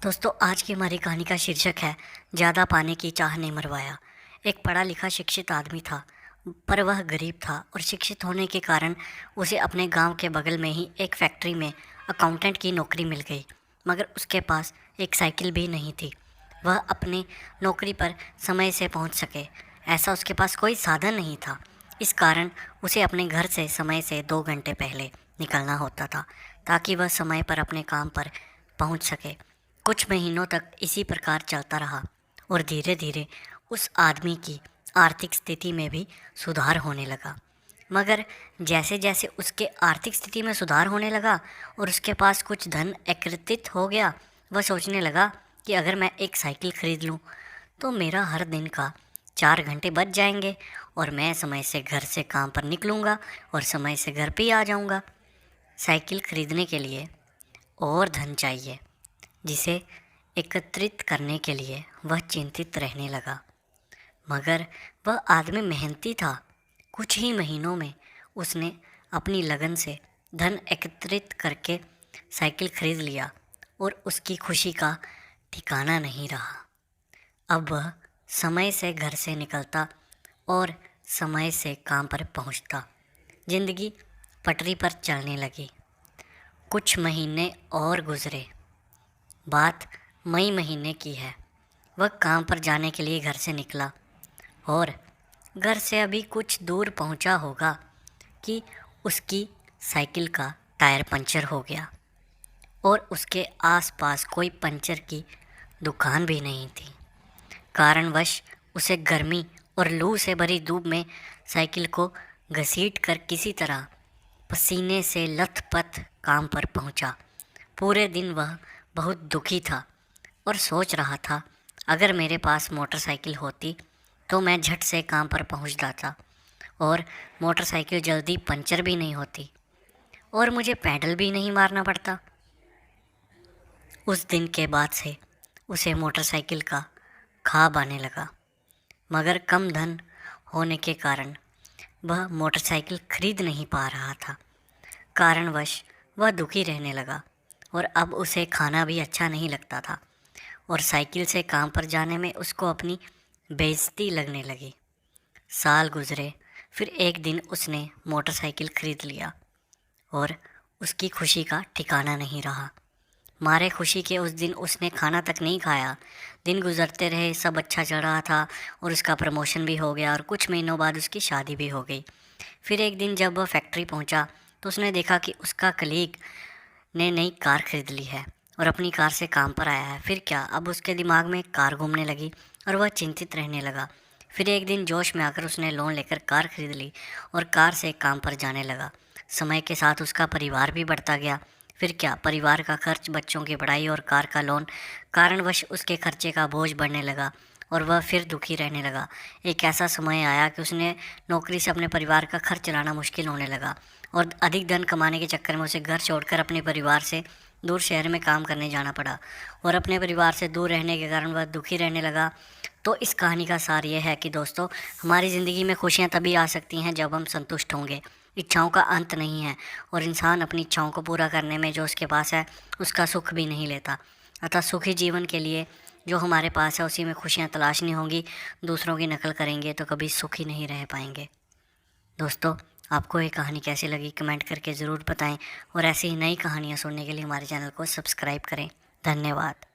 दोस्तों, आज की हमारी कहानी का शीर्षक है ज़्यादा पाने की चाह ने मरवाया। एक पढ़ा लिखा शिक्षित आदमी था, पर वह गरीब था और शिक्षित होने के कारण उसे अपने गांव के बगल में ही एक फैक्ट्री में अकाउंटेंट की नौकरी मिल गई। मगर उसके पास एक साइकिल भी नहीं थी। वह अपनी नौकरी पर समय से पहुंच सके, ऐसा उसके पास कोई साधन नहीं था। इस कारण उसे अपने घर से समय से 2 घंटे पहले निकलना होता था, ताकि वह समय पर अपने काम पर पहुंच सके। कुछ महीनों तक इसी प्रकार चलता रहा और धीरे धीरे उस आदमी की आर्थिक स्थिति में भी सुधार होने लगा। मगर जैसे जैसे उसके आर्थिक स्थिति में सुधार होने लगा और उसके पास कुछ धन एकत्रित हो गया, वह सोचने लगा कि अगर मैं एक साइकिल खरीद लूं तो मेरा हर दिन का 4 घंटे बच जाएंगे और मैं समय से घर से काम पर निकलूंगा और समय से घर पे ही आ जाऊंगा। साइकिल खरीदने के लिए और धन चाहिए, जिसे एकत्रित करने के लिए वह चिंतित रहने लगा। मगर वह आदमी मेहनती था। कुछ ही महीनों में उसने अपनी लगन से धन एकत्रित करके साइकिल खरीद लिया और उसकी खुशी का ठिकाना नहीं रहा। अब वह समय से घर से निकलता और समय से काम पर पहुंचता। जिंदगी पटरी पर चलने लगी। कुछ महीने और गुजरे। बात मई महीने की है। वह काम पर जाने के लिए घर से निकला और घर से अभी कुछ दूर पहुंचा होगा कि उसकी साइकिल का टायर पंचर हो गया और उसके आसपास कोई पंचर की दुकान भी नहीं थी। कारणवश उसे गर्मी और लू से भरी धूप में साइकिल को घसीट कर किसी तरह पसीने से लथपथ काम पर पहुंचा। पूरे दिन वह बहुत दुखी था और सोच रहा था, अगर मेरे पास मोटरसाइकिल होती तो मैं झट से काम पर पहुंच जाता और मोटरसाइकिल जल्दी पंचर भी नहीं होती और मुझे पैडल भी नहीं मारना पड़ता। उस दिन के बाद से उसे मोटरसाइकिल का ख्वाब आने लगा। मगर कम धन होने के कारण वह मोटरसाइकिल खरीद नहीं पा रहा था। कारणवश वह दुखी रहने लगा और अब उसे खाना भी अच्छा नहीं लगता था और साइकिल से काम पर जाने में उसको अपनी बेइज्जती लगने लगी। साल गुजरे, फिर एक दिन उसने मोटरसाइकिल खरीद लिया और उसकी खुशी का ठिकाना नहीं रहा। मारे खुशी के उस दिन उसने खाना तक नहीं खाया। दिन गुजरते रहे, सब अच्छा चल रहा था और उसका प्रमोशन भी हो गया और कुछ महीनों बाद उसकी शादी भी हो गई। फिर एक दिन जब वह फैक्ट्री पहुंचा तो उसने देखा कि उसका कलीग ने नई कार खरीद ली है और अपनी कार से काम पर आया है। फिर क्या, अब उसके दिमाग में कार घूमने लगी और वह चिंतित रहने लगा। फिर एक दिन जोश में आकर उसने लोन लेकर कार खरीद ली और कार से काम पर जाने लगा। समय के साथ उसका परिवार भी बढ़ता गया। फिर क्या, परिवार का खर्च, बच्चों की पढ़ाई और कार का लोन, कारणवश उसके खर्चे का बोझ बढ़ने लगा और वह फिर दुखी रहने लगा। एक ऐसा समय आया कि उसने नौकरी से अपने परिवार का खर्च चलाना मुश्किल होने लगा और अधिक धन कमाने के चक्कर में उसे घर छोड़कर अपने परिवार से दूर शहर में काम करने जाना पड़ा और अपने परिवार से दूर रहने के कारण वह दुखी रहने लगा। तो इस कहानी का सार ये है कि दोस्तों, हमारी ज़िंदगी में खुशियाँ तभी आ सकती हैं जब हम संतुष्ट होंगे। इच्छाओं का अंत नहीं है और इंसान अपनी इच्छाओं को पूरा करने में जो उसके पास है उसका सुख भी नहीं लेता। अतः सुखी जीवन के लिए जो हमारे पास है उसी में खुशियाँ तलाशनी होंगी। दूसरों की नकल करेंगे तो कभी सुखी नहीं रह पाएंगे। दोस्तों, आपको ये कहानी कैसी लगी कमेंट करके ज़रूर बताएं और ऐसी ही नई कहानियाँ सुनने के लिए हमारे चैनल को सब्सक्राइब करें। धन्यवाद।